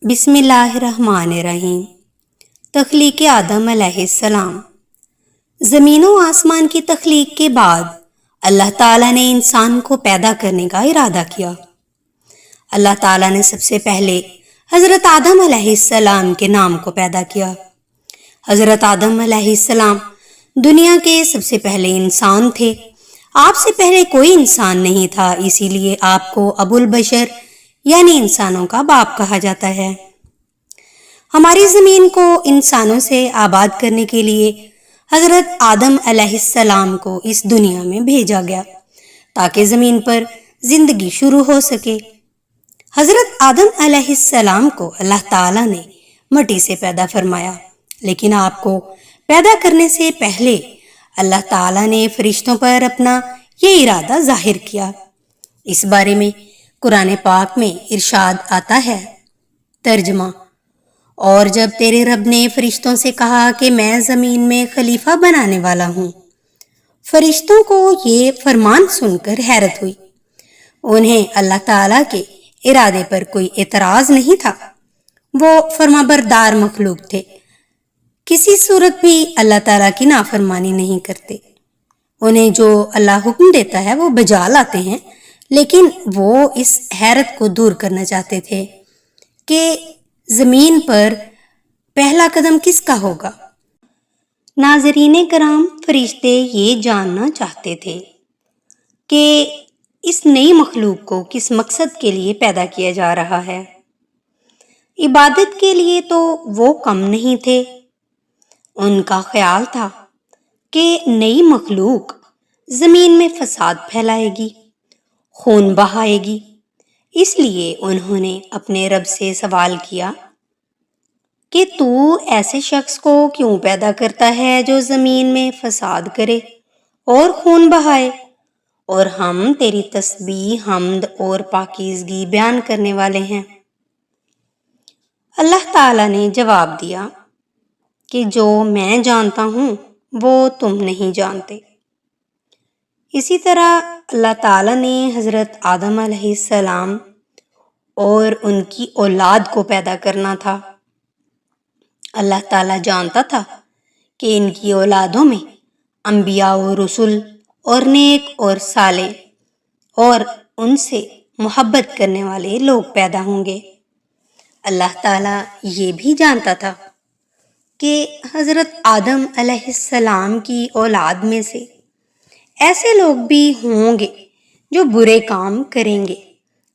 بسم اللہ الرحمن الرحیم۔ تخلیق آدم علیہ السلام۔ زمین و آسمان کی تخلیق کے بعد اللہ تعالیٰ نے انسان کو پیدا کرنے کا ارادہ کیا۔ اللہ تعالیٰ نے سب سے پہلے حضرت آدم علیہ السلام کے نام کو پیدا کیا۔ حضرت آدم علیہ السلام دنیا کے سب سے پہلے انسان تھے۔ آپ سے پہلے کوئی انسان نہیں تھا، اسی لیے آپ کو ابو البشر یعنی انسانوں کا باپ کہا جاتا ہے۔ ہماری زمین کو انسانوں سے آباد کرنے کے لیے حضرت آدم علیہ السلام کو اس دنیا میں بھیجا گیا تاکہ زمین پر زندگی شروع ہو سکے۔ حضرت آدم علیہ السلام کو اللہ تعالیٰ نے مٹی سے پیدا فرمایا، لیکن آپ کو پیدا کرنے سے پہلے اللہ تعالیٰ نے فرشتوں پر اپنا یہ ارادہ ظاہر کیا۔ اس بارے میں قرآن پاک میں ارشاد آتا ہے، ترجمہ: اور جب تیرے رب نے فرشتوں سے کہا کہ میں زمین میں خلیفہ بنانے والا ہوں، فرشتوں کو یہ فرمان سن کر حیرت ہوئی۔ انہیں اللہ تعالیٰ کے ارادے پر کوئی اعتراض نہیں تھا، وہ فرمانبردار مخلوق تھے، کسی صورت بھی اللہ تعالیٰ کی نافرمانی نہیں کرتے۔ انہیں جو اللہ حکم دیتا ہے وہ بجا لاتے ہیں، لیکن وہ اس حیرت کو دور کرنا چاہتے تھے کہ زمین پر پہلا قدم کس کا ہوگا۔ ناظرین کرام، فرشتے یہ جاننا چاہتے تھے کہ اس نئی مخلوق کو کس مقصد کے لیے پیدا کیا جا رہا ہے۔ عبادت کے لیے تو وہ کم نہیں تھے۔ ان کا خیال تھا کہ نئی مخلوق زمین میں فساد پھیلائے گی، خون بہائے گی، اس لیے انہوں نے اپنے رب سے سوال کیا کہ تو ایسے شخص کو کیوں پیدا کرتا ہے جو زمین میں فساد کرے اور خون بہائے، اور ہم تیری تسبیح، حمد اور پاکیزگی بیان کرنے والے ہیں۔ اللہ تعالیٰ نے جواب دیا کہ جو میں جانتا ہوں وہ تم نہیں جانتے۔ اسی طرح اللہ تعالیٰ نے حضرت آدم علیہ السلام اور ان کی اولاد کو پیدا کرنا تھا۔ اللہ تعالیٰ جانتا تھا کہ ان کی اولادوں میں انبیاء و رسول اور نیک اور صالح اور ان سے محبت کرنے والے لوگ پیدا ہوں گے۔ اللہ تعالیٰ یہ بھی جانتا تھا کہ حضرت آدم علیہ السلام کی اولاد میں سے ایسے لوگ بھی ہوں گے جو برے کام کریں گے،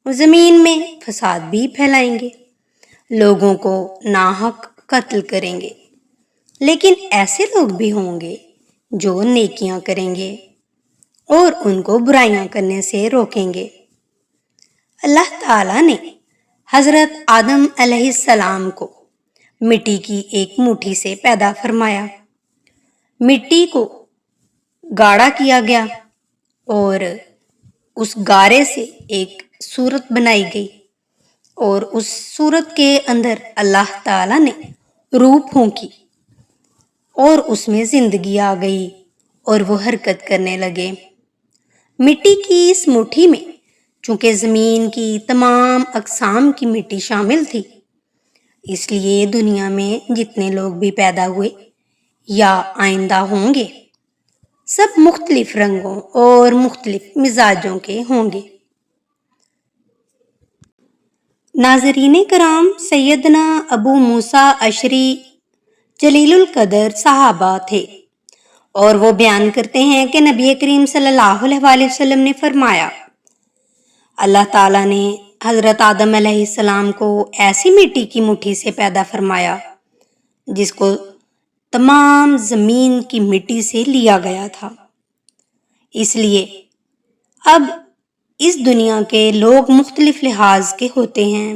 زمین میں فساد بھی پھیلائیں گے، لوگوں کو ناحق قتل کریں گے، لیکن ایسے لوگ بھی ہوں گے جو نیکیاں کریں گے اور ان کو برائیاں کرنے سے روکیں گے۔ اللہ تعالیٰ نے حضرت آدم علیہ السلام کو مٹی کی ایک مٹھی سے پیدا فرمایا۔ مٹی کو گاڑا کیا گیا اور اس گارے سے ایک صورت بنائی گئی، اور اس صورت کے اندر اللہ تعالیٰ نے روح پھونکی اور اس میں زندگی آ گئی اور وہ حرکت کرنے لگے۔ مٹی کی اس مٹھی میں چونکہ زمین کی تمام اقسام کی مٹی شامل تھی، اس لیے دنیا میں جتنے لوگ بھی پیدا ہوئے یا آئندہ ہوں گے سب مختلف رنگوں اور مختلف مزاجوں کے ہوں گے۔ ناظرین کرام، سیدنا ابو موسیٰ اشعری جلیل القدر صحابہ تھے، اور وہ بیان کرتے ہیں کہ نبی کریم صلی اللہ علیہ وآلہ وسلم نے فرمایا، اللہ تعالیٰ نے حضرت آدم علیہ السلام کو ایسی مٹی کی مٹھی سے پیدا فرمایا جس کو تمام زمین کی مٹی سے لیا گیا تھا۔ اس لیے اب اس دنیا کے لوگ مختلف لحاظ کے ہوتے ہیں۔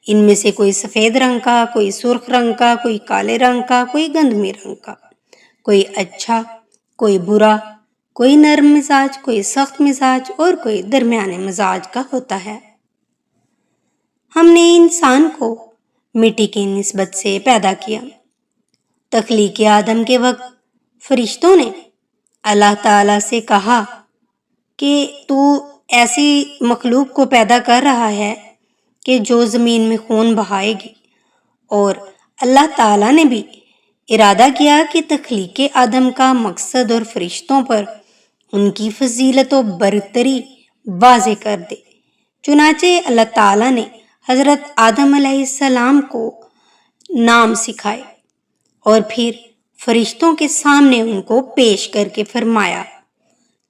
ان میں سے کوئی سفید رنگ کا، کوئی سرخ رنگ کا، کوئی کالے رنگ کا، کوئی گندمی رنگ کا، کوئی اچھا، کوئی برا، کوئی نرم مزاج، کوئی سخت مزاج اور کوئی درمیانے مزاج کا ہوتا ہے۔ ہم نے انسان کو مٹی کی نسبت سے پیدا کیا۔ تخلیق آدم کے وقت فرشتوں نے اللہ تعالیٰ سے کہا کہ تو ایسی مخلوق کو پیدا کر رہا ہے کہ جو زمین میں خون بہائے گی، اور اللہ تعالیٰ نے بھی ارادہ کیا کہ تخلیق آدم کا مقصد اور فرشتوں پر ان کی فضیلت و برتری واضح کر دے۔ چنانچہ اللہ تعالیٰ نے حضرت آدم علیہ السلام کو نام سکھائے اور پھر فرشتوں کے سامنے ان کو پیش کر کے فرمایا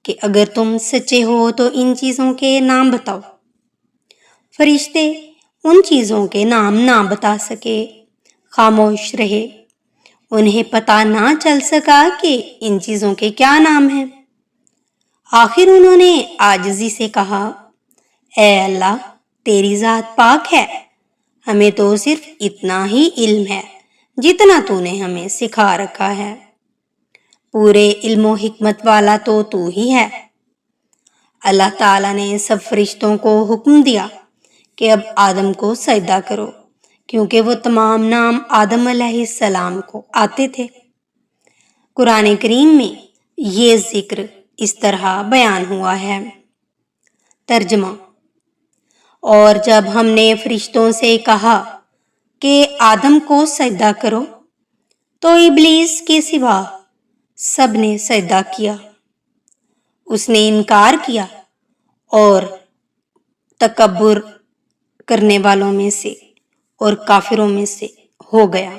کہ اگر تم سچے ہو تو ان چیزوں کے نام بتاؤ۔ فرشتے ان چیزوں کے نام نہ بتا سکے، خاموش رہے، انہیں پتہ نہ چل سکا کہ ان چیزوں کے کیا نام ہیں۔ آخر انہوں نے عاجزی سے کہا، اے اللہ، تیری ذات پاک ہے، ہمیں تو صرف اتنا ہی علم ہے جتنا تو نے ہمیں سکھا رکھا ہے، پورے علم و حکمت والا تو ہی ہے۔ اللہ تعالیٰ نے سب فرشتوں کو حکم دیا کہ اب آدم کو سجدہ کرو، کیونکہ وہ تمام نام آدم علیہ السلام کو آتے تھے۔ قرآن کریم میں یہ ذکر اس طرح بیان ہوا ہے۔ ترجمہ: اور جب ہم نے فرشتوں سے کہا کہ آدم کو سجدہ کرو تو ابلیس کے سوا سب نے سجدہ کیا۔ اس نے انکار کیا اور تکبر کرنے والوں میں سے اور کافروں میں سے ہو گیا۔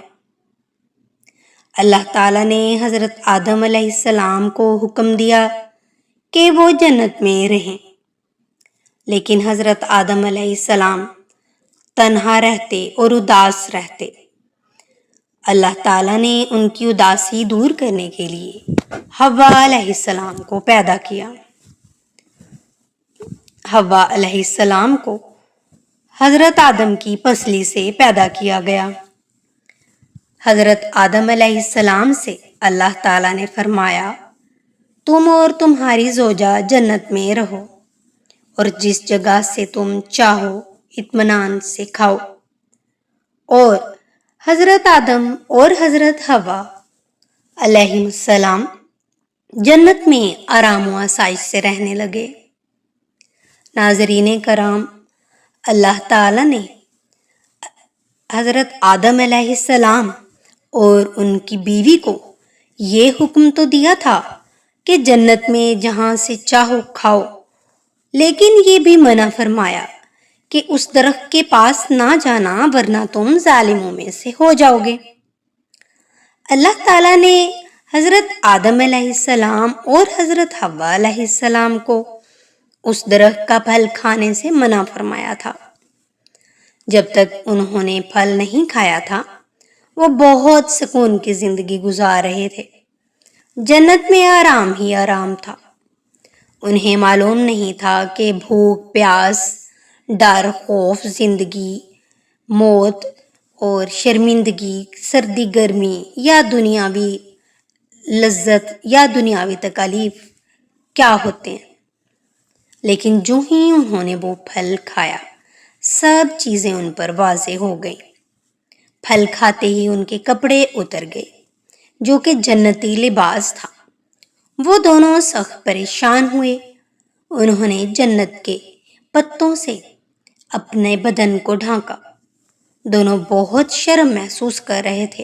اللہ تعالیٰ نے حضرت آدم علیہ السلام کو حکم دیا کہ وہ جنت میں رہیں، لیکن حضرت آدم علیہ السلام تنہا رہتے اور اداس رہتے۔ اللہ تعالیٰ نے ان کی اداسی دور کرنے کے لیے حوا علیہ السلام کو پیدا کیا۔ حوا علیہ السلام کو حضرت آدم کی پسلی سے پیدا کیا گیا۔ حضرت آدم علیہ السلام سے اللہ تعالیٰ نے فرمایا، تم اور تمہاری زوجہ جنت میں رہو اور جس جگہ سے تم چاہو اطمینان سے کھاؤ۔ اور حضرت آدم اور حضرت حوا علیہ السلام جنت میں آرام و آسائش سے رہنے لگے۔ ناظرین کرام، اللہ تعالیٰ نے حضرت آدم علیہ السلام اور ان کی بیوی کو یہ حکم تو دیا تھا کہ جنت میں جہاں سے چاہو کھاؤ، لیکن یہ بھی منع فرمایا کہ اس درخت کے پاس نہ جانا ورنہ تم ظالموں میں سے ہو جاؤ گے۔ اللہ تعالیٰ نے حضرت آدم علیہ السلام اور حضرت حوا علیہ السلام کو اس درخت کا پھل کھانے سے منع فرمایا تھا۔ جب تک انہوں نے پھل نہیں کھایا تھا وہ بہت سکون کی زندگی گزار رہے تھے، جنت میں آرام ہی آرام تھا۔ انہیں معلوم نہیں تھا کہ بھوک پیاس، ڈر خوف، زندگی موت اور شرمندگی، سردی گرمی یا دنیاوی لذت یا دنیاوی تکالیف کیا ہوتے ہیں۔ لیکن جو ہی انہوں نے وہ پھل کھایا سب چیزیں ان پر واضح ہو گئیں۔ پھل کھاتے ہی ان کے کپڑے اتر گئے جو کہ جنتی لباس تھا۔ وہ دونوں سخت پریشان ہوئے۔ انہوں نے جنت کے پتوں سے اپنے بدن کو ڈھانکا۔ دونوں بہت شرم محسوس کر رہے تھے۔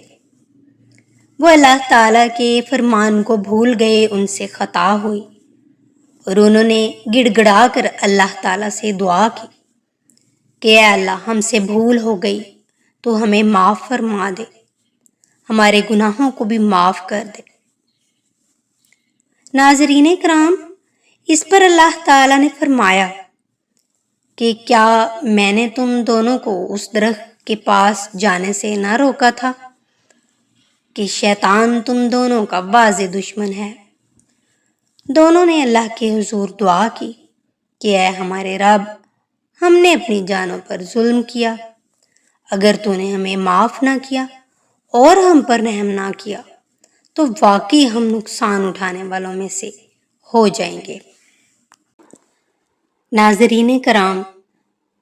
وہ اللہ تعالیٰ کے فرمان کو بھول گئے، ان سے خطا ہوئی اور انہوں نے گڑ گڑا کر اللہ تعالیٰ سے دعا کی کہ اے اللہ، ہم سے بھول ہو گئی تو ہمیں معاف فرما دے، ہمارے گناہوں کو بھی معاف کر دے۔ ناظرین کرام، اس پر اللہ تعالیٰ نے فرمایا کہ کیا میں نے تم دونوں کو اس درخت کے پاس جانے سے نہ روکا تھا کہ شیطان تم دونوں کا واضح دشمن ہے۔ دونوں نے اللہ کے حضور دعا کی کہ اے ہمارے رب، ہم نے اپنی جانوں پر ظلم کیا، اگر تو نے ہمیں معاف نہ کیا اور ہم پر رحم نہ کیا تو واقعی ہم نقصان اٹھانے والوں میں سے ہو جائیں گے۔ ناظرین کرام،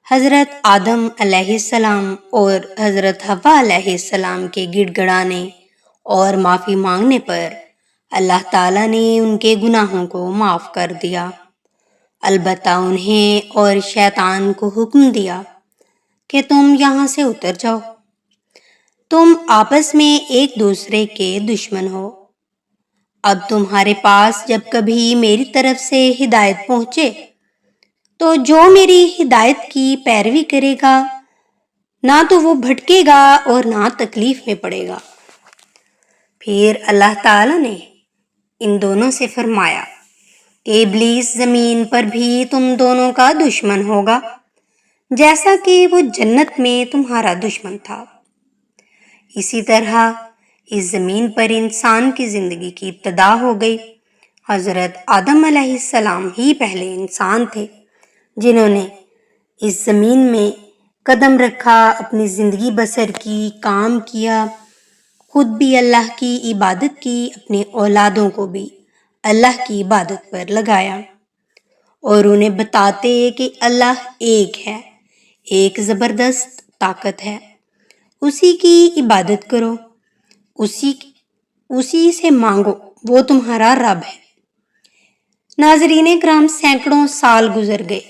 حضرت آدم علیہ السلام اور حضرت حوا علیہ السلام کے گڑ گڑانے اور معافی مانگنے پر اللہ تعالیٰ نے ان کے گناہوں کو معاف کر دیا۔ البتہ انہیں اور شیطان کو حکم دیا کہ تم یہاں سے اتر جاؤ، تم آپس میں ایک دوسرے کے دشمن ہو۔ اب تمہارے پاس جب کبھی میری طرف سے ہدایت پہنچے تو جو میری ہدایت کی پیروی کرے گا نہ تو وہ بھٹکے گا اور نہ تکلیف میں پڑے گا۔ پھر اللہ تعالیٰ نے ان دونوں سے فرمایا کہ ابلیس زمین پر بھی تم دونوں کا دشمن ہوگا، جیسا کہ وہ جنت میں تمہارا دشمن تھا۔ اسی طرح اس زمین پر انسان کی زندگی کی ابتدا ہو گئی۔ حضرت آدم علیہ السلام ہی پہلے انسان تھے جنہوں نے اس زمین میں قدم رکھا، اپنی زندگی بسر کی، کام کیا، خود بھی اللہ کی عبادت کی، اپنے اولادوں کو بھی اللہ کی عبادت پر لگایا اور انہیں بتاتے کہ اللہ ایک ہے، ایک زبردست طاقت ہے، اسی کی عبادت کرو، اسی سے مانگو، وہ تمہارا رب ہے۔ ناظرین کرام، سینکڑوں سال گزر گئے،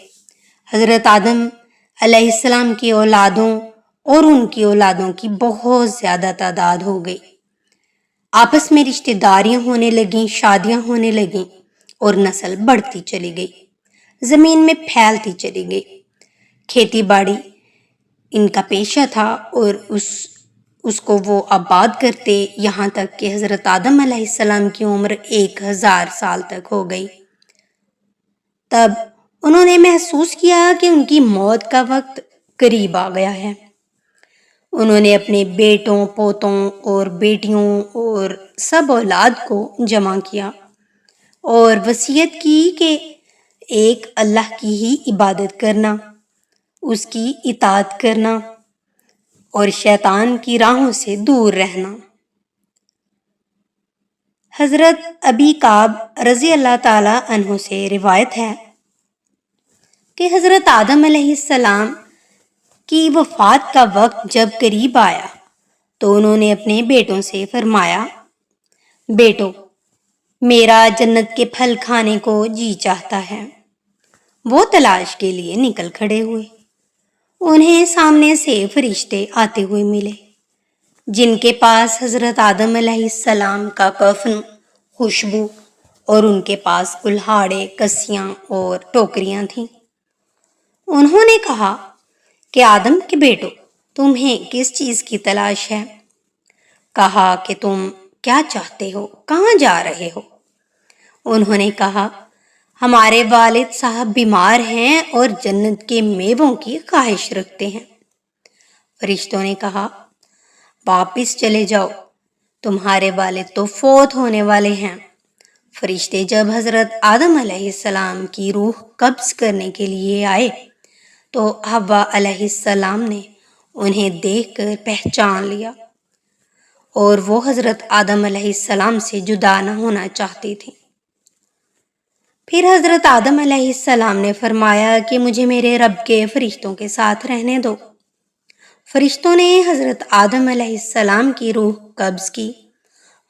حضرت آدم علیہ السلام کی اولادوں اور ان کی اولادوں کی بہت زیادہ تعداد ہو گئی، آپس میں رشتہ داریاں ہونے لگیں، شادیاں ہونے لگیں اور نسل بڑھتی چلی گئی، زمین میں پھیلتی چلی گئی۔ کھیتی باڑی ان کا پیشہ تھا اور اس کو وہ آباد کرتے، یہاں تک کہ حضرت آدم علیہ السلام کی عمر 1000 سال تک ہو گئی۔ تب انہوں نے محسوس کیا کہ ان کی موت کا وقت قریب آ گیا ہے۔ انہوں نے اپنے بیٹوں، پوتوں اور بیٹیوں اور سب اولاد کو جمع کیا اور وصیت کی کہ ایک اللہ کی ہی عبادت کرنا، اس کی اطاعت کرنا اور شیطان کی راہوں سے دور رہنا۔ حضرت ابی کعب رضی اللہ تعالی عنہ سے روایت ہے کہ حضرت آدم علیہ السلام کی وفات کا وقت جب قریب آیا تو انہوں نے اپنے بیٹوں سے فرمایا، بیٹو، میرا جنت کے پھل کھانے کو جی چاہتا ہے۔ وہ تلاش کے لیے نکل کھڑے ہوئے۔ انہیں سامنے سے فرشتے آتے ہوئے ملے جن کے پاس حضرت آدم علیہ السلام کا کفن، خوشبو اور ان کے پاس کلہاڑے، کسیاں اور ٹوکریاں تھیں۔ انہوں نے کہا کہ آدم کے بیٹو، تمہیں کس چیز کی تلاش ہے؟ کہا کہ تم کیا چاہتے ہو، کہاں جا رہے ہو؟ انہوں نے کہا، ہمارے والد صاحب بیمار ہیں اور جنت کے میووں کی خواہش رکھتے ہیں۔ فرشتوں نے کہا، واپس چلے جاؤ، تمہارے والد تو فوت ہونے والے ہیں۔ فرشتے جب حضرت آدم علیہ السلام کی روح قبض کرنے کے لیے آئے تو حوا علیہ السلام نے انہیں دیکھ کر پہچان لیا اور وہ حضرت آدم علیہ السلام سے جدا نہ ہونا چاہتی تھیں۔ پھر حضرت آدم علیہ السلام نے فرمایا کہ مجھے میرے رب کے فرشتوں کے ساتھ رہنے دو۔ فرشتوں نے حضرت آدم علیہ السلام کی روح قبض کی،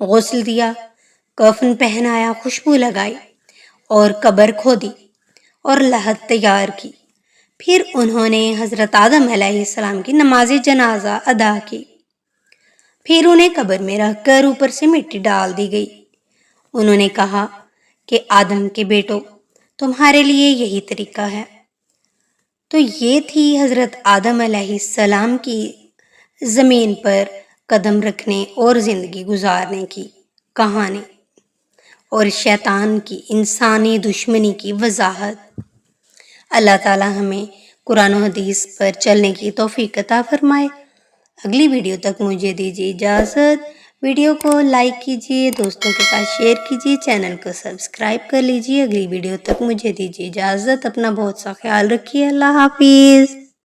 غسل دیا، کفن پہنایا، خوشبو لگائی اور قبر کھودی اور لحد تیار کی۔ پھر انہوں نے حضرت آدم علیہ السلام کی نماز جنازہ ادا کی۔ پھر انہیں قبر میں رکھ کر اوپر سے مٹی ڈال دی گئی۔ انہوں نے کہا کہ آدم کے بیٹو، تمہارے لیے یہی طریقہ ہے۔ تو یہ تھی حضرت آدم علیہ السلام کی زمین پر قدم رکھنے اور زندگی گزارنے کی کہانی اور شیطان کی انسانی دشمنی کی وضاحت۔ اللہ تعالی ہمیں قرآن و حدیث پر چلنے کی توفیق عطا فرمائے۔ اگلی ویڈیو تک مجھے دیجیے اجازت۔ ویڈیو کو لائک کیجیے، دوستوں کے ساتھ شیئر کیجیے، چینل کو سبسکرائب کر لیجیے۔ اگلی ویڈیو تک مجھے دیجیے اجازت۔ اپنا بہت سا خیال رکھیے۔ اللہ حافظ۔